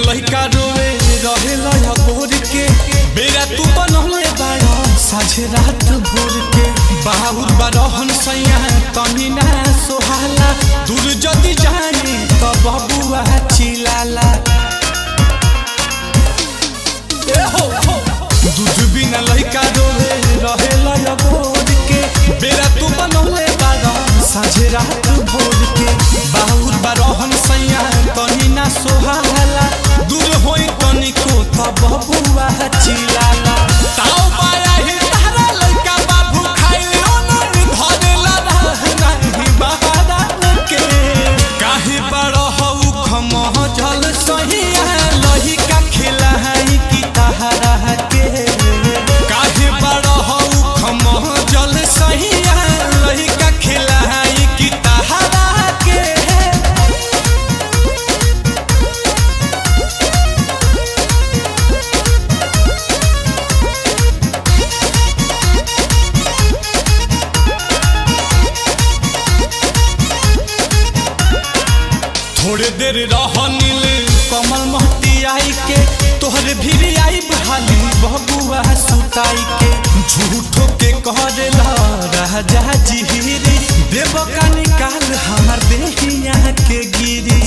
लइका रोवे रहे लया गोर के बेरा तू बनले बाड़ा साझे रात भोर के बाहुर बारहन सैया तनी ना सोहाला दूर जदी जाने त बबुआ चिलाला ए हो दूध बिना लइका रोवे रहे लया गोर के बेरा तू बनले बाड़ा साझे रात भोर के बाहुर बारहन सैया तनी ना सोहाला दूर होई तनी को त बबुआ चिलाला ताऊ पाया ही तारा लइका बाबू खाइलो न धरेला नहीं बहादा के काहे बड़ हउ खमह जल सहिया लइका खिलाई की तहरा के काहे बड़ हउ खमह जल सहिया लइका खिलाई की तहरा के थोड़े देर रहनिल कमल महती आई के तोहरे भीरी आई बहाली बबुआ सुताई के झूठो के कहला राजा जिहिरी देव का निकाल हमार देहिया के गिरी